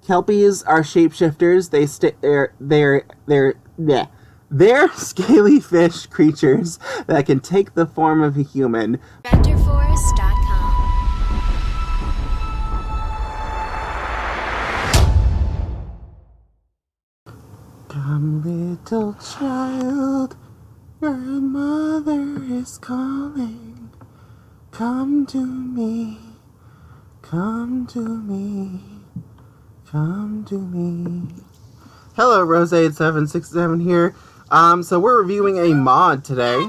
Kelpies are shapeshifters. They're scaly fish creatures that can take the form of a human. VentureForest.com. Come, little child, your mother is calling. Come to me, come to me, come to me. Hello, Rose8767 here. So we're reviewing a mod today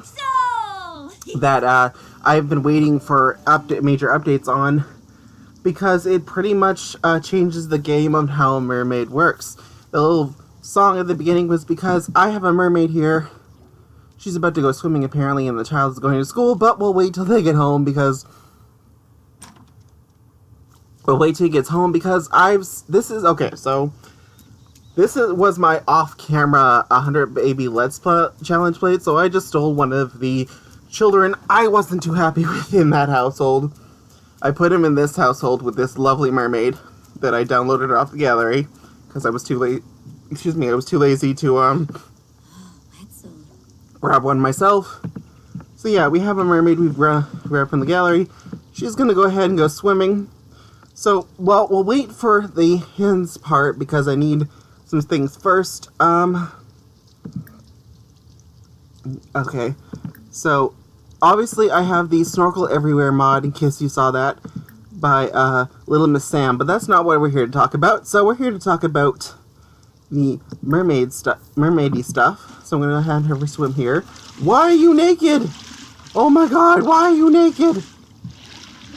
that I've been waiting for major updates on, because it pretty much changes the game of how a mermaid works. The little song at the beginning was because I have a mermaid here. She's about to go swimming apparently, and the child is going to school, but we'll wait till they get home because... This was my off-camera 100 Baby Let's Play challenge plate, so I just stole one of the children I wasn't too happy with in that household. I put him in this household with this lovely mermaid that I downloaded off the gallery, because I was too late. I was too lazy to grab one myself. So yeah, we have a mermaid we've grabbed from the gallery. She's gonna go ahead and go swimming. So, well, we'll wait for the hens part because I need some things first. Okay. So, obviously I have the Snorkel Everywhere mod, in case you saw that, by Little Miss Sam, but that's not what we're here to talk about. So we're here to talk about the mermaidy stuff. So I'm gonna have her swim here. Why are you naked? Oh my god, why are you naked?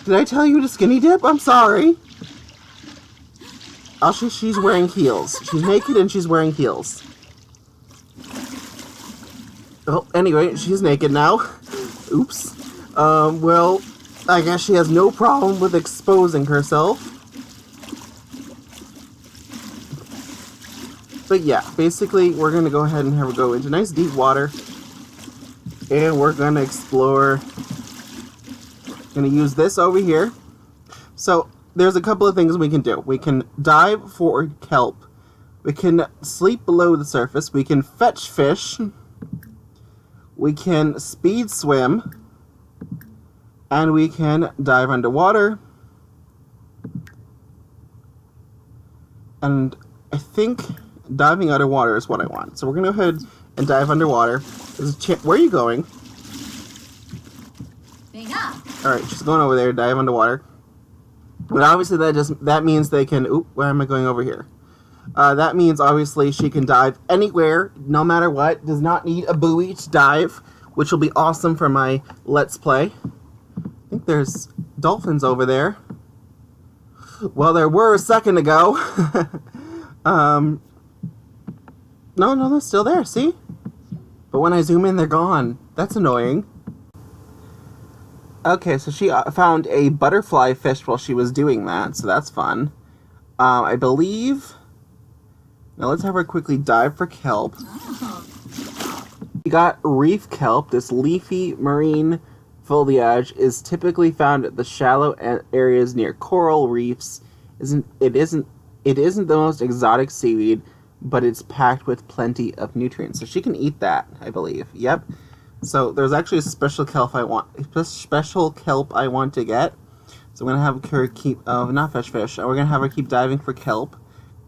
Did I tell you to skinny dip? I'm sorry. She's wearing heels. She's naked and she's wearing heels. Oh, anyway, she's naked now. Oops. Well, I guess she has no problem with exposing herself. But yeah, basically, we're going to go ahead and have her go into nice deep water. And we're going to explore. Going to use this over here. So, there's a couple of things we can do. We can dive for kelp. We can sleep below the surface. We can fetch fish. We can speed swim. And we can dive underwater. And I think diving underwater is what I want. So we're going to go ahead and dive underwater. Where are you going? Alright, she's going over there to dive underwater. But obviously that means they can... Oop, why am I going over here? That means obviously she can dive anywhere, no matter what. Does not need a buoy to dive, which will be awesome for my Let's Play. I think there's dolphins over there. Well, there were a second ago. No, they're still there, see? But when I zoom in, they're gone. That's annoying. Okay, so she found a butterfly fish while she was doing that, so that's fun. I believe... Now let's have her quickly dive for kelp. We got reef kelp. This leafy marine foliage is typically found at the shallow areas near coral reefs. It isn't the most exotic seaweed, but it's packed with plenty of nutrients. So she can eat that, I believe. Yep. So there's actually a special kelp I want to get. So I'm gonna have her keep not fetch fish. We're gonna have her keep diving for kelp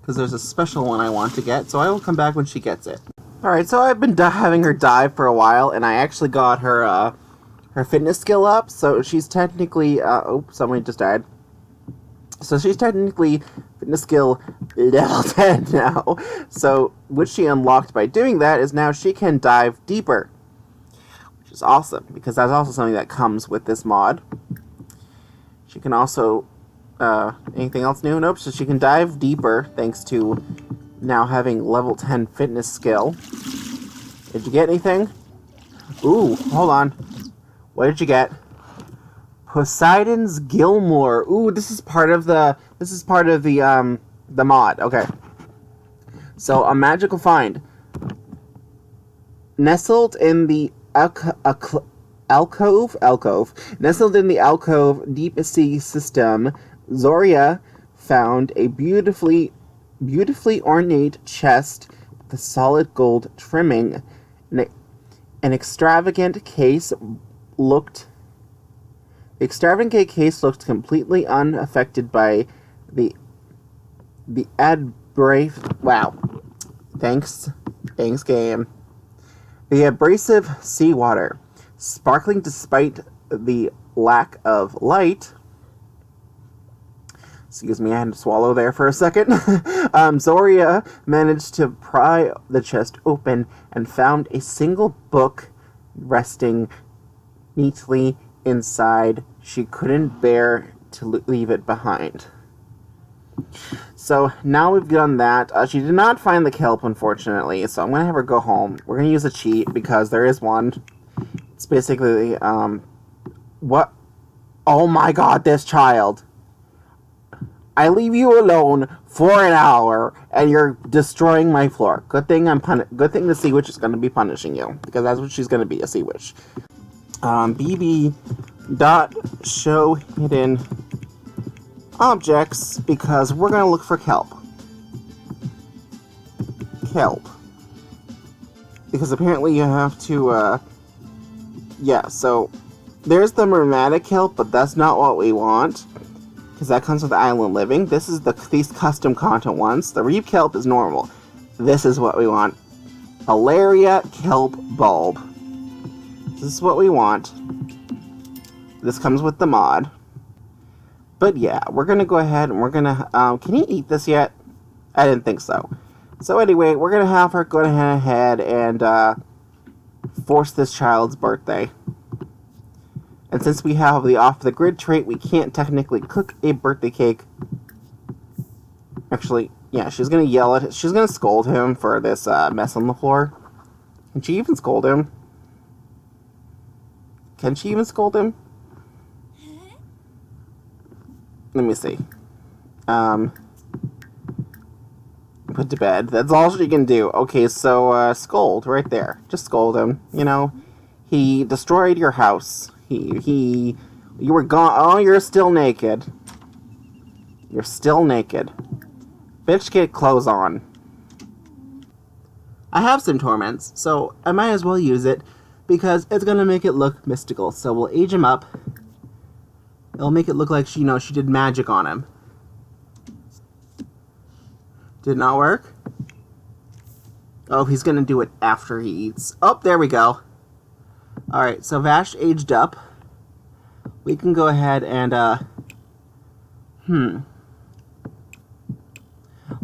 because there's a special one I want to get. So I will come back when she gets it. All right. So I've been having her dive for a while, and I actually got her her fitness skill up. So she's technically oh, someone just died. So she's technically fitness skill level 10 now. So what she unlocked by doing that is now she can dive deeper, which is awesome because that's also something that comes with this mod. She can also anything else new? Nope. So she can dive deeper thanks to now having level 10 fitness skill. Did you get anything? Ooh, hold on. What did you get? Poseidon's Gilmore. Ooh, this is part of the mod. Okay. So a magical find. Nestled in the alcove. Nestled in the alcove deep sea system, Zoria found a beautifully beautifully ornate chest with a solid gold trimming. An extravagant case looked completely unaffected by the abrasive. Wow. Thanks game. The abrasive seawater, sparkling despite the lack of light. Excuse me, I had to swallow there for a second. Zoria managed to pry the chest open and found a single book resting neatly inside. She couldn't bear to leave it behind. So now we've done that. She did not find the kelp, unfortunately, so I'm going to have her go home. We're going to use a cheat because there is one. It's basically, what? Oh my god, this child. I leave you alone for an hour, and you're destroying my floor. Good thing the sea witch is going to be punishing you, because that's what she's going to be, a sea witch. BB.show hidden objects, because we're going to look for kelp. Kelp. Because apparently you have to, yeah, so there's the mermaid kelp, but that's not what we want. Because that comes with island living. This is these custom content ones. The reef kelp is normal. This is what we want. Alaria kelp bulb. This is what we want. This comes with the mod. But yeah, we're going to go ahead and we're going to... can you eat this yet? I didn't think so. So anyway, we're going to have her go ahead and force this child's birthday. And since we have the off-the-grid trait, we can't technically cook a birthday cake. Actually, yeah, she's going to yell at him. She's going to scold him for this mess on the floor. Can she even scold him? Can she even scold him? Let me see. Put to bed. That's all she can do. Okay, so scold right there. Just scold him. You know, he destroyed your house. You were gone. Oh, you're still naked. You're still naked. Bitch, get clothes on. I have some torments, so I might as well use it because it's gonna make it look mystical. So we'll age him up. It'll make it look like she did magic on him. Did not work? Oh, he's gonna do it after he eats. Oh, there we go. Alright, so Vash aged up. We can go ahead and,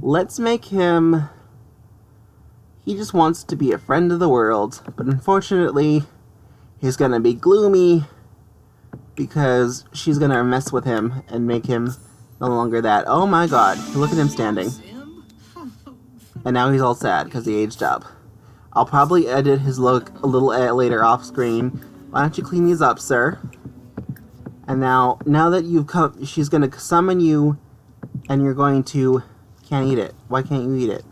let's make him... He just wants to be a friend of the world, but unfortunately, he's gonna be gloomy because she's gonna mess with him and make him no longer that. Oh my god, look at him standing. And now he's all sad because he aged up. I'll probably edit his look a little later off screen. Why don't you clean these up, sir? And now that you've come, she's going to summon you, and you're going to... Can't eat it. Why can't you eat it?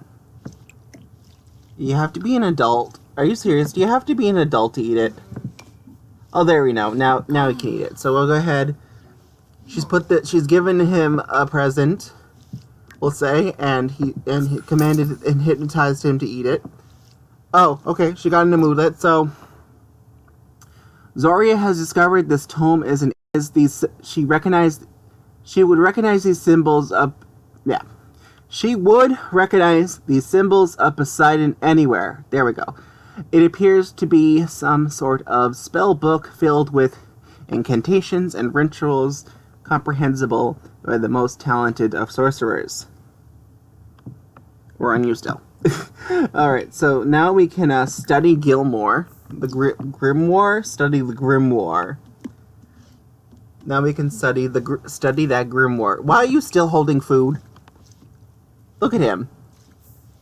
You have to be an adult. Are you serious? Do you have to be an adult to eat it? Oh, there we go. Now he can eat it. So we'll go ahead. She's given him a present, we'll say, and he commanded and hypnotized him to eat it. Oh, okay, she got in the moodlet, so... Zoria has discovered this tome she would recognize these symbols of... Yeah. She would recognize these symbols of Poseidon anywhere. There we go. It appears to be some sort of spell book filled with incantations and rituals comprehensible by the most talented of sorcerers. We're on you still. Alright, so now we can study Gilmore. The grimoire? Study the grimoire. Now we can study that grimoire. Why are you still holding food? Look at him.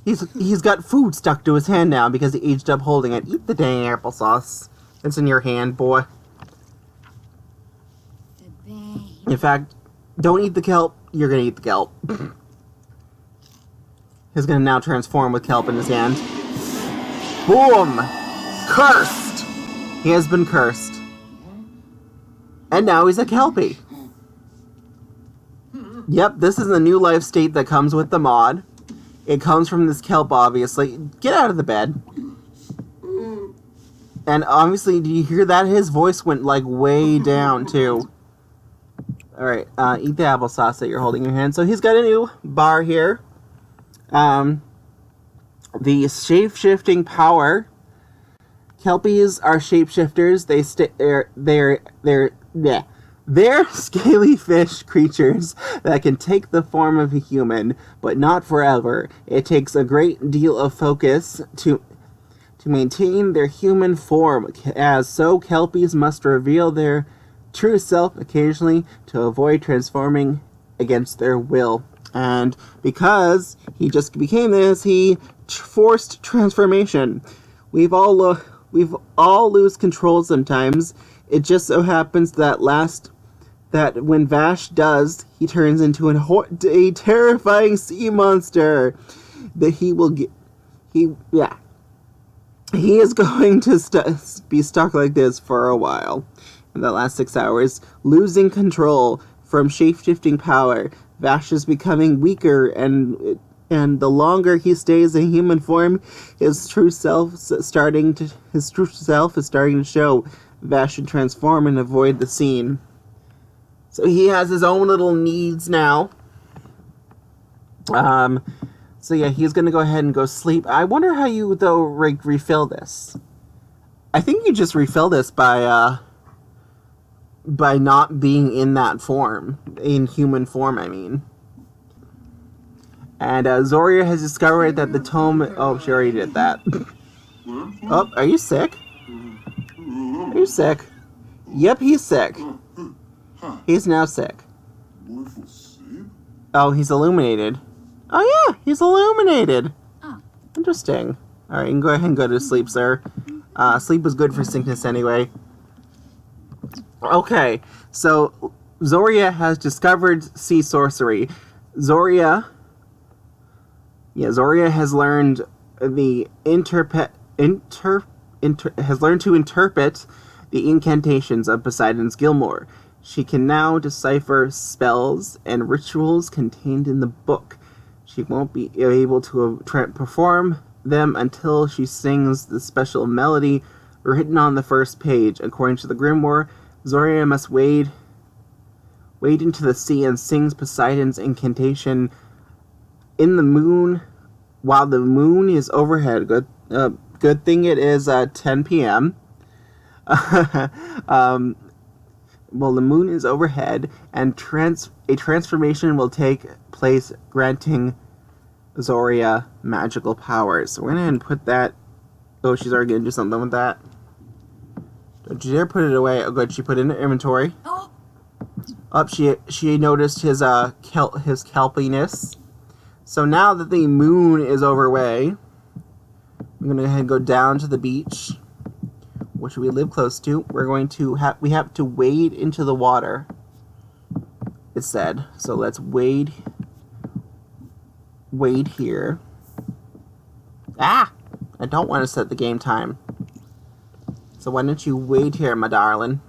He's got food stuck to his hand now because he aged up holding it. Eat the dang applesauce. It's in your hand, boy. In fact, don't eat the kelp. You're gonna eat the kelp. He's gonna now transform with kelp in his hand. Boom! Cursed! He has been cursed. And now he's a kelpie. Yep, this is the new life state that comes with the mod. It comes from this kelp, obviously. Get out of the bed. And obviously, do you hear that? His voice went, like, way down, too. Alright, eat the applesauce that you're holding in your hand. So he's got a new bar here. The shape-shifting power. Kelpies are shapeshifters. They're scaly fish creatures that can take the form of a human, but not forever. It takes a great deal of focus to maintain their human form, as so Kelpies must reveal their true self occasionally to avoid transforming against their will. And because he just became this, he forced transformation. We've all lose control sometimes. It just so happens that when Vash does, he turns into a terrifying sea monster that he is going to be stuck like this for a while. In the last 6 hours, losing control from shape-shifting power, Vash is becoming weaker, and the longer he stays in human form, his true self is starting to show. Vash should transform and avoid the scene. So he has his own little needs now. So yeah, he's gonna go ahead and go sleep. I wonder how you, though, refill this. I think you just refill this by not being in that form. In human form, I mean. And Zoria has discovered that the tome... Oh, she already did that. Oh, are you sick? Are you sick? Yep, he's sick. He's now sick. Oh, he's illuminated. Oh yeah, he's illuminated. Interesting. Alright, you can go ahead and go to sleep, sir. Sleep is good for sickness anyway. Okay, so Zoria has discovered sea sorcery. Zoria has learned has learned to interpret the incantations of Poseidon's Gilmore. She can now decipher spells and rituals contained in the book. She won't be able to perform them until she sings the special melody written on the first page. According to the Grimoire, Zoria must wade into the sea and sings Poseidon's incantation in the moon while the moon is overhead. Good thing it is 10 p.m. Well, the moon is overhead, and a transformation will take place, granting Zoria magical powers. So we're going to put that... Oh, she's already going to do something with that. Don't you dare put it away. Oh, good. She put it in her inventory. Up, she noticed his kelpiness. So now that the moon is overway, we're going to go ahead and go down to the beach, which we live close to. We have to wade into the water, it said. So let's wade here. I don't want to set the game time. So why don't you wade here, my darling?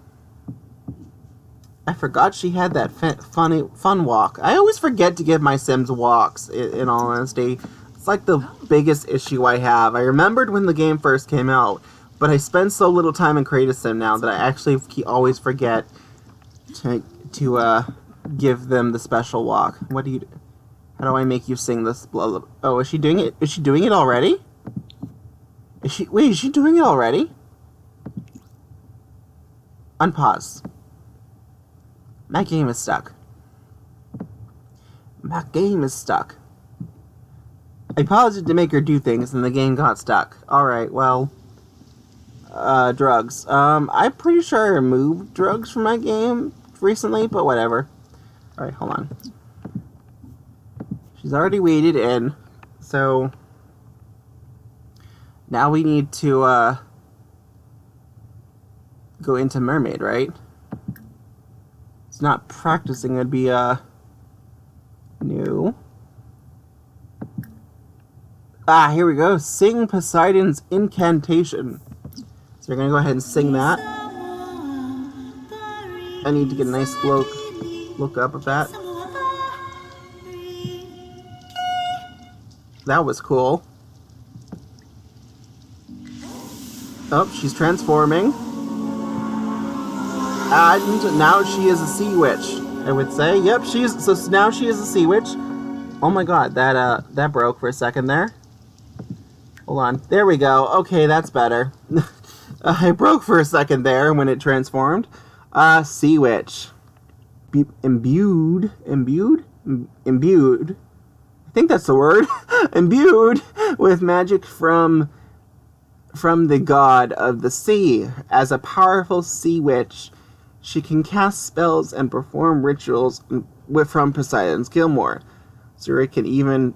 I forgot she had that fun walk. I always forget to give my Sims walks, in all honesty. It's like the biggest issue I have. I remembered when the game first came out, but I spend so little time in Create a Sim now that I actually always forget to give them the special walk. How do I make you sing this? Oh, is she doing it? Is she doing it already? Is she doing it already? Unpause. My game is stuck. My game is stuck. I paused it to make her do things, and the game got stuck. Alright, well... drugs. I'm pretty sure I removed drugs from my game recently, but whatever. Alright, hold on. She's already waded in, so... Now we need to, go into Mermaid, right? It's not practicing, it'd be, new. Here we go. Sing Poseidon's incantation. So we're gonna go ahead and sing that. I need to get a nice look up of that. That was cool. Oh, she's transforming. And now she is a sea witch, I would say. Yep, now she is a sea witch. Oh my god, that broke for a second there. Hold on. There we go. Okay, that's better. It broke for a second there when it transformed. Sea witch. Imbued. I think that's the word. Imbued with magic from the god of the sea. As a powerful sea witch, she can cast spells and perform rituals from Poseidon's Gilmore. Soria can even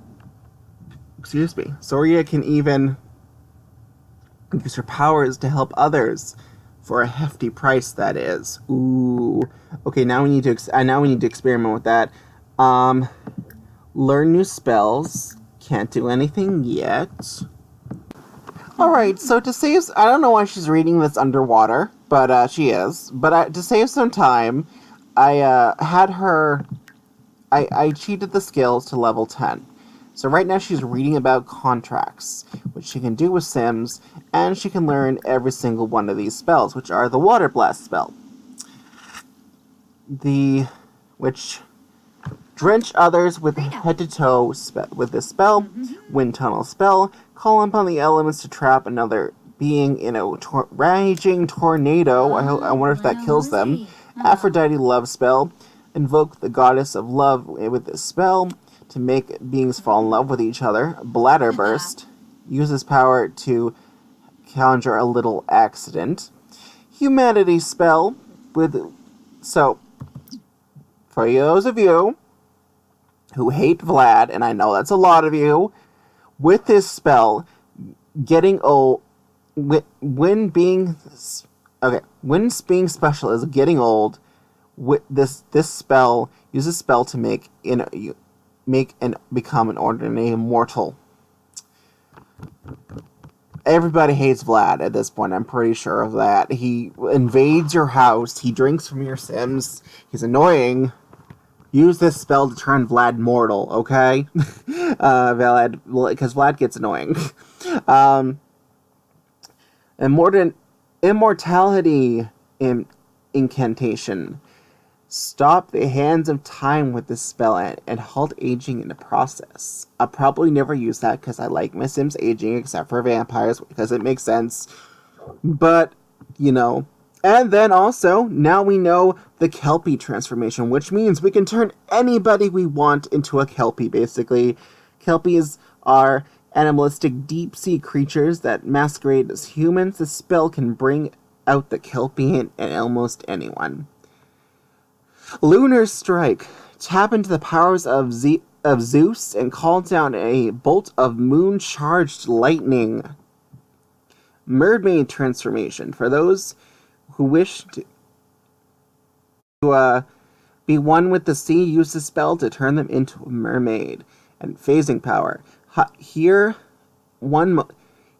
use her powers to help others for a hefty price, that is. Ooh. Okay, now we need to experiment with that. Learn new spells. Can't do anything yet. Alright, so to save... I don't know why she's reading this underwater, but she is. But to save some time, I had her... I cheated the skills to level 10. So right now she's reading about contracts, which she can do with Sims, and she can learn every single one of these spells, which are the Water Blast spell. Which drench others with head to toe with this spell. Wind tunnel spell. Call upon the elements to trap another being in a raging tornado. I wonder if that kills them. Aphrodite love spell. Invoke the goddess of love with this spell to make beings fall in love with each other. Bladder burst. Use this power to conjure a little accident. Humanity spell so for those of you who hate Vlad, and I know that's a lot of you, with this spell, getting old when being special is getting old. With this spell, use this spell to make and become an ordinary mortal. Everybody hates Vlad at this point, I'm pretty sure of that. He invades your house, he drinks from your Sims, he's annoying. Use this spell to turn Vlad mortal, okay? Because Vlad gets annoying. Immortality incantation. Stop the hands of time with this spell and halt aging in the process. I'll probably never use that because I like my Sims aging, except for vampires, because it makes sense. But, And then also, now we know the Kelpie transformation, which means we can turn anybody we want into a Kelpie, basically. Kelpies are animalistic deep-sea creatures that masquerade as humans. The spell can bring out the Kelpie in almost anyone. Lunar Strike. Tap into the powers of Zeus and call down a bolt of moon-charged lightning. Mermaid transformation. For those who wish to be one with the sea, use the spell to turn them into a mermaid. And phasing power. Here, one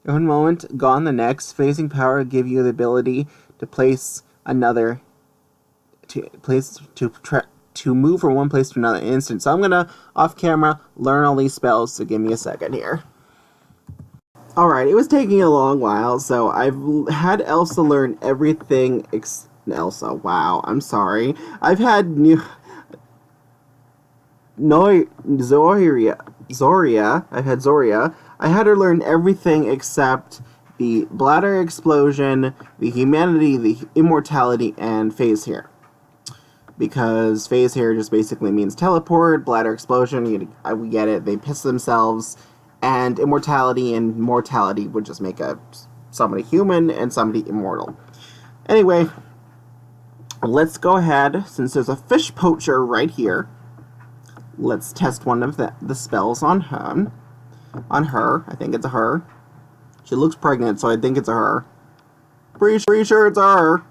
moment, gone the next. Phasing power give you the ability to place another... to move from one place to another instant. So I'm gonna, off camera, learn all these spells, so give me a second here. Alright, it was taking a long while, so I've had Elsa learn everything Elsa, wow, I'm sorry. I've had Zoria. I had her learn everything except the bladder explosion, the humanity, the immortality, and phase here. Because phase here just basically means teleport, bladder explosion, we get it, they piss themselves, and immortality and mortality would just make somebody human and somebody immortal. Anyway, let's go ahead, since there's a fish poacher right here, let's test one of the spells on her. I think it's a her. She looks pregnant, so I think it's a her. Pretty sure it's a her.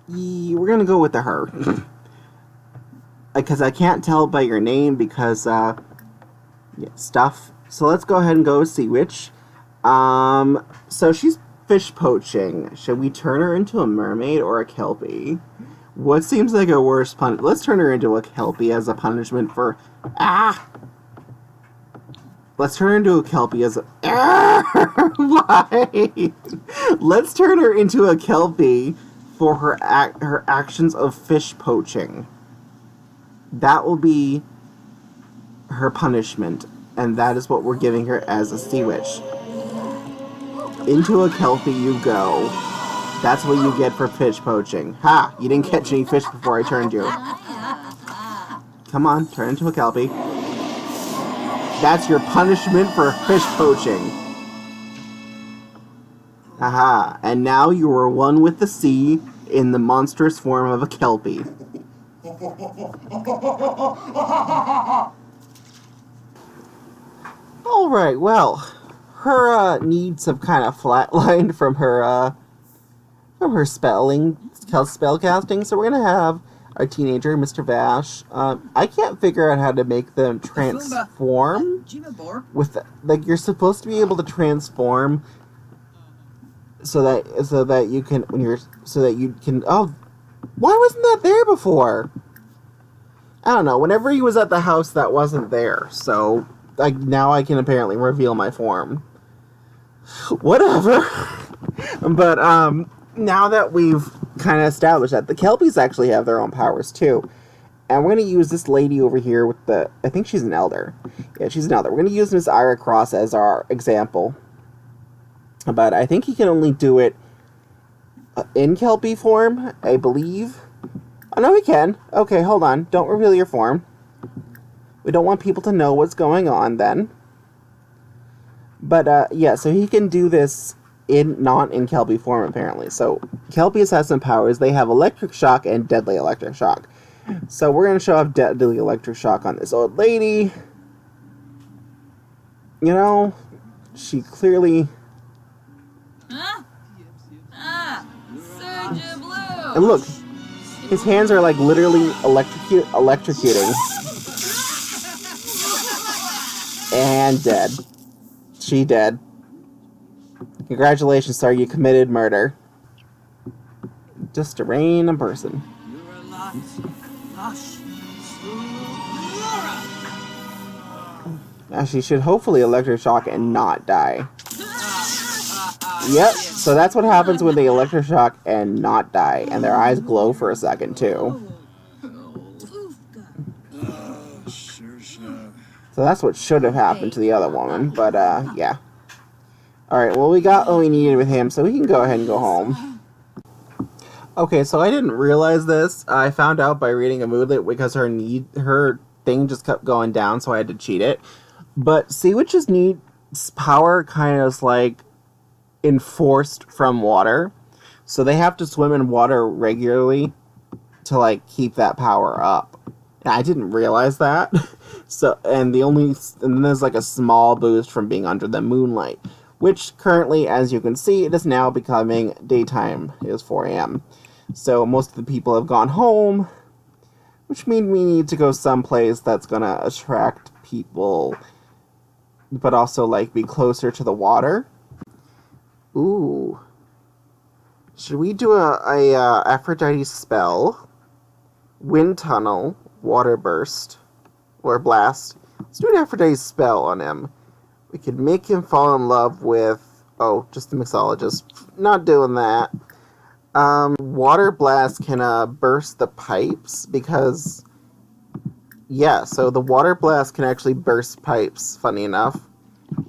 We're gonna go with the her. Because I can't tell by your name because, stuff. So let's go ahead and go with Sea Witch. So she's fish poaching. Should we turn her into a mermaid or a Kelpie? What seems like a worse punishment? Let's turn her into a Kelpie as a punishment for... Let's turn her into a Kelpie as a... Why? Let's turn her into a Kelpie for her actions of fish poaching. That will be her punishment, and that is what we're giving her as a sea witch. Into a Kelpie you go. That's what you get for fish poaching. Ha! You didn't catch any fish before I turned you. Come on, turn into a Kelpie. That's your punishment for fish poaching. Aha, and now you are one with the sea in the monstrous form of a Kelpie. Alright, well, her needs have kind of flatlined from her spell casting, so we're gonna have our teenager, Mr. Vash. I can't figure out how to make them transform with like you're supposed to be able to transform so that you can oh, why wasn't that there before? I don't know. Whenever he was at the house, that wasn't there. So like now I can apparently reveal my form. Whatever. But now that we've kind of established that the Kelpies actually have their own powers too, and we're going to use this lady over here with the, I think she's an elder. Yeah, she's an elder. We're going to use Miss Ira Cross as our example, but I think he can only do it in Kelpie form, I believe. Oh no, he can. Okay, hold on. Don't reveal your form. We don't want people to know what's going on then. But yeah, so he can do this not in Kelpie form, apparently. So, Kelpies have some powers. They have electric shock and deadly electric shock. So, we're going to show off deadly electric shock on this old lady. You know, she clearly... And look, his hands are like literally electrocuting. And dead. She dead. Congratulations, sir, you committed murder. Just a random person. Now she should hopefully electric shock and not die. Yep, so that's what happens when they electric shock and not die, and their eyes glow for a second too. So that's what should have happened to the other woman, but yeah. Alright, well we got what we needed with him, so we can go ahead and go home. Okay, so I didn't realize this. I found out by reading a moodlet because her thing just kept going down, so I had to cheat it. But sea witches need power kind of like enforced from water. So they have to swim in water regularly to like keep that power up. And I didn't realize that. So and then there's like a small boost from being under the moonlight, which currently, as you can see, it is now becoming daytime. It is 4 a.m. So most of the people have gone home, which means we need to go someplace that's gonna attract people, but also like be closer to the water. Ooh. Should we do a Aphrodite spell? Wind tunnel, water burst, or blast. Let's do an Aphrodite spell on him. We could make him fall in love with... Oh, just the mixologist. Not doing that. Water blast can burst the pipes because... Yeah, so the water blast can actually burst pipes, funny enough.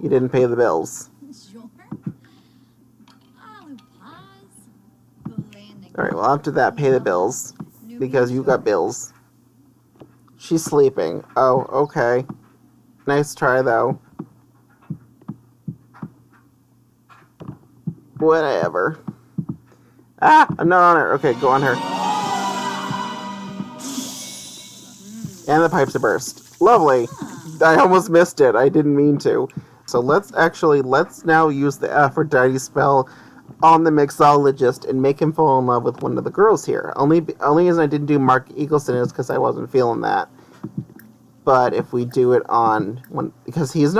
You didn't pay the bills. Alright, well after that, pay the bills. Because you got bills. She's sleeping. Oh, okay. Nice try, though. Whatever. Ah! I'm not on her. Okay, go on her. And the pipes are burst. Lovely! I almost missed it. I didn't mean to. So let's now use the Aphrodite spell on the mixologist and make him fall in love with one of the girls here. Only reason I didn't do Mark Eagleson is because I wasn't feeling that. But if we do it on one, because he is too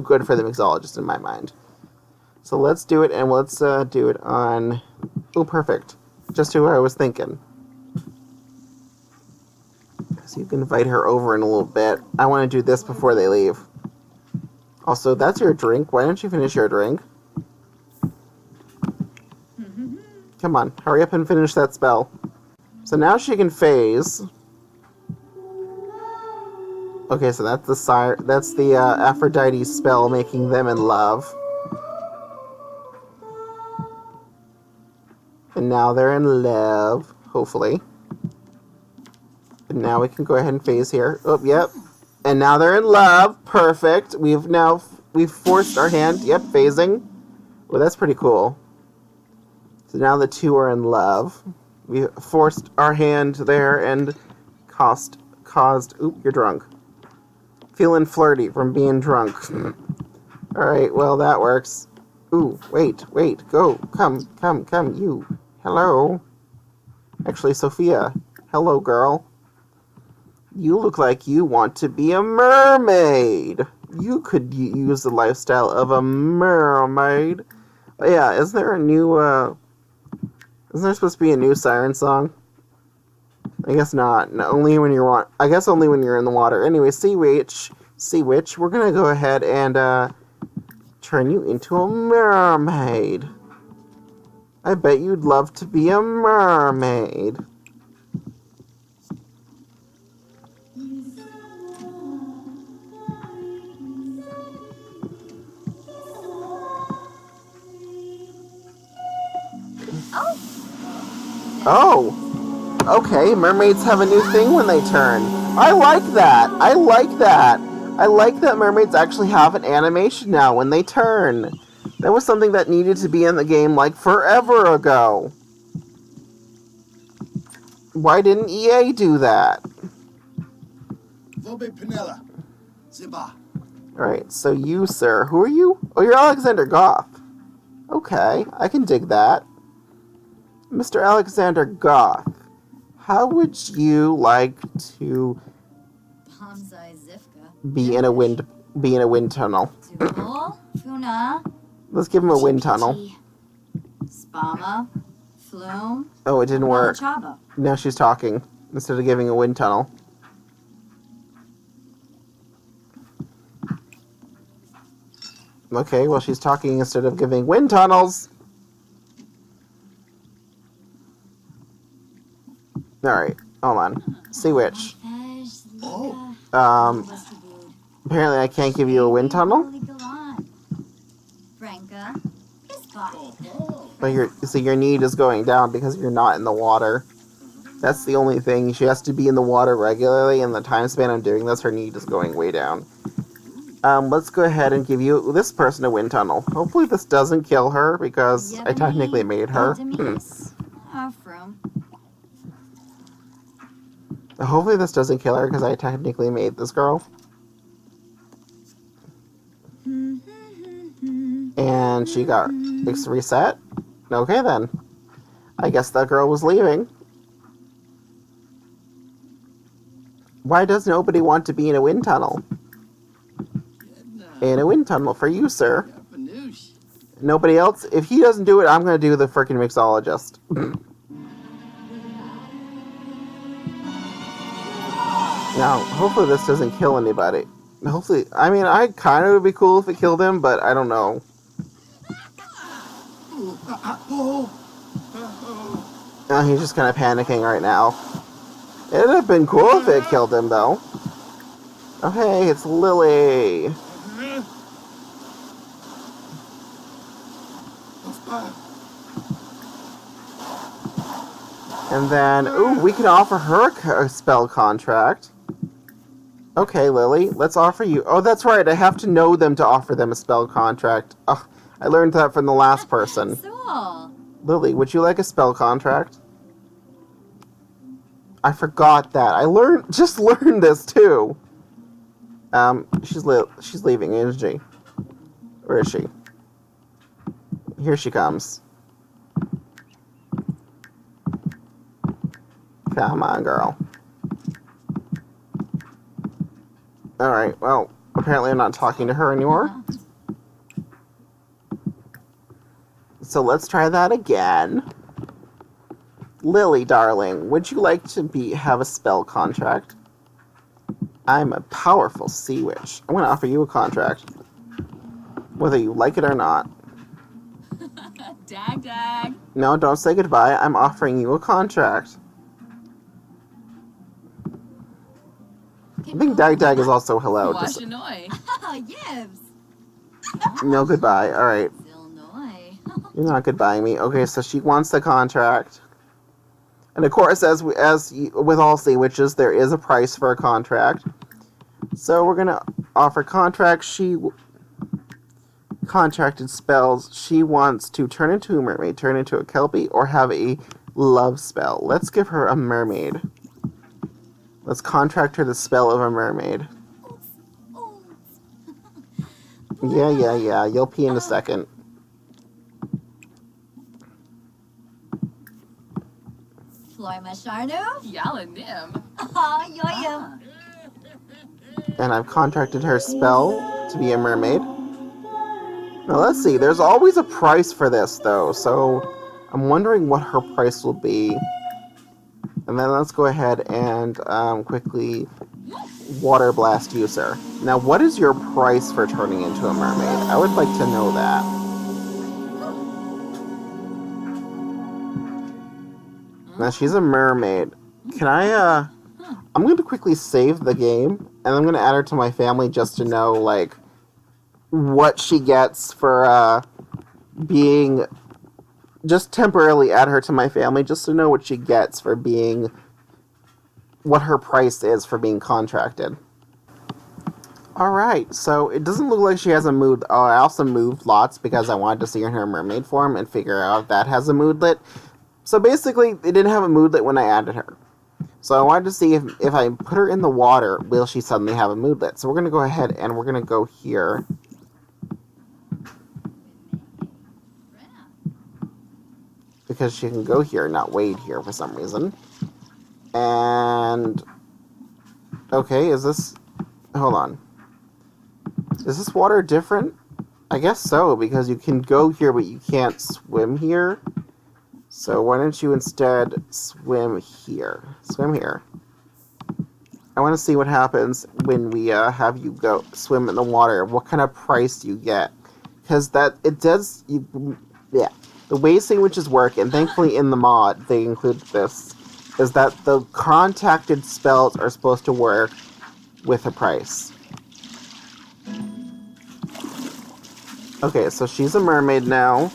good for the mixologist in my mind. So let's do it, and let's do it on... Oh, perfect. Just who I was thinking. So you can invite her over in a little bit. I want to do this before they leave. Also, that's your drink. Why don't you finish your drink? Come on, hurry up and finish that spell. So now she can phase. Okay, so that's the Aphrodite spell making them in love. And now they're in love, hopefully. And now we can go ahead and phase here. Oh, yep. And now they're in love. Perfect. We've forced our hand. Yep, phasing. Well, that's pretty cool. So now the two are in love. We forced our hand there and caused. Oop, you're drunk. Feeling flirty from being drunk. Alright, well, that works. Ooh, wait, go. Come, you. Hello. Actually, Sophia. Hello, girl. You look like you want to be a mermaid. You could use the lifestyle of a mermaid. Oh, yeah, isn't there supposed to be a new siren song? I guess not. No, only when you're in the water. Anyway, Sea Witch, we're gonna go ahead and turn you into a mermaid. I bet you'd love to be a mermaid. Oh! Okay, mermaids have a new thing when they turn. I like that! I like that mermaids actually have an animation now when they turn. That was something that needed to be in the game like forever ago. Why didn't EA do that? Alright, so you, sir. Who are you? Oh, you're Alexander Goth. Okay, I can dig that. Mr. Alexander Goth, how would you like to be in a wind tunnel? Let's give him a wind tunnel. Oh, it didn't work. Now she's talking instead of giving a wind tunnel. Okay, well, she's talking instead of giving wind tunnels. Alright, hold on. Sea Witch. Apparently I can't give you a wind tunnel. But your need is going down because you're not in the water. That's the only thing. She has to be in the water regularly, and the time span I'm doing this, her need is going way down. Let's go ahead and give you this person a wind tunnel. Hopefully this doesn't kill her, because I technically made her. Hopefully this doesn't kill her, because I technically made this girl. And she got reset. Okay then. I guess that girl was leaving. Why does nobody want to be in a wind tunnel? In a wind tunnel for you, sir. Nobody else? If he doesn't do it, I'm going to do the frickin' mixologist. Now, hopefully this doesn't kill anybody. Hopefully, I mean, I kind of would be cool if it killed him, but I don't know. Oh, he's just kind of panicking right now. It'd have been cool if it killed him, though. Oh, hey, it's Lily. And then, ooh, we can offer her a spell contract. Okay, Lily, let's offer you... Oh, that's right, I have to know them to offer them a spell contract. Ugh, I learned that from the last person. Lily, would you like a spell contract? I forgot that. I just learned this, too. She's leaving, isn't she? Where is she? Here she comes. Come on, girl. Alright, well, apparently I'm not talking to her anymore. So let's try that again. Lily, darling, would you like to have a spell contract? I'm a powerful sea witch. I'm going to offer you a contract. Whether you like it or not. Dag dag. No, don't say goodbye. I'm offering you a contract. I think Dag Dag is also hello. Just, Washanoi. Yibs. no goodbye. Alright. Illinois. You're not goodbying me. Okay, so she wants the contract. And of course, as with all sea witches, there is a price for a contract. So we're going to offer contract. Contracted spells. She wants to turn into a mermaid, turn into a kelpie, or have a love spell. Let's give her a mermaid. Let's contract her the spell of a mermaid. Yeah. You'll pee in a second. Floima Sharnu. Yalanim. Yoyum. And I've contracted her spell to be a mermaid. Now let's see, there's always a price for this though, so I'm wondering what her price will be. And then let's go ahead and quickly water blast user. Now what is your price for turning into a mermaid? I would like to know that. Now she's a mermaid. Can I, I'm going to quickly save the game, and I'm going to add her to my family just to know, like, what she gets for, being... Just temporarily add her to my family, just to know what she gets for being... What her price is for being contracted. Alright, so it doesn't look like she has a mood... Oh, I also moved lots because I wanted to see her in her mermaid form and figure out if that has a moodlet. So basically, it didn't have a moodlet when I added her. So I wanted to see if I put her in the water, will she suddenly have a moodlet? So we're going to go ahead and we're going to go here. Because she can go here, not wade here for some reason. And... Okay, is this... Hold on. Is this water different? I guess so, because you can go here, but you can't swim here. So why don't you instead swim here? Swim here. I want to see what happens when we have you go swim in the water. What kind of price do you get? Because it does... Yeah. The way sandwiches work, and thankfully in the mod they include this, is that the contacted spells are supposed to work with a price. Okay, so she's a mermaid now.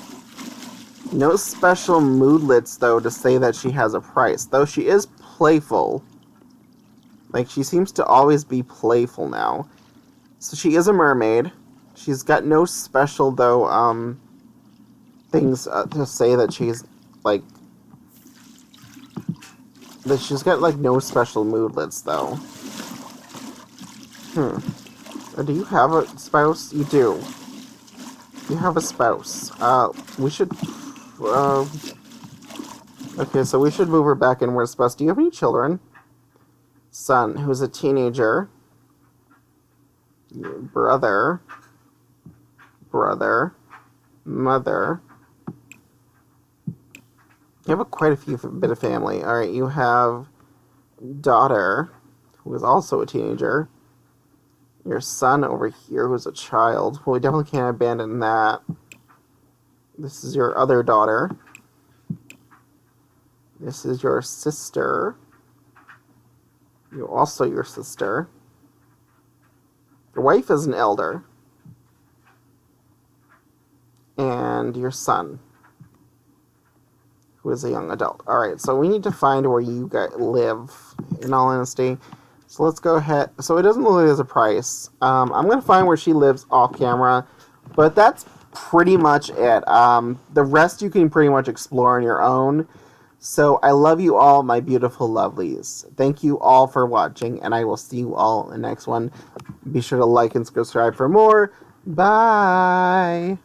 No special moodlets, though, to say that she has a price. Though she is playful. Like, she seems to always be playful now. So she is a mermaid. She's got no special, though, things to say that she's, like... That she's got, like, no special moodlets, though. Do you have a spouse? You do. You have a spouse. We should... Okay, so we should move her back in where it's supposed. Do you have any children? Son, who's a teenager. Your brother. Mother. You have quite a bit of family. Alright, you have daughter, who is also a teenager. Your son over here, who's a child. Well, we definitely can't abandon that. This is your other daughter. This is your sister. You're also your sister. Your wife is an elder. And your son, who is a young adult. Alright, so we need to find where you guys live, in all honesty. So let's go ahead. So it doesn't look like there's a price. I'm going to find where she lives off camera. But that's pretty much it. The rest you can pretty much explore on your own. So I love you all, my beautiful lovelies. Thank you all for watching, and I will see you all in the next one. Be sure to like and subscribe for more. Bye!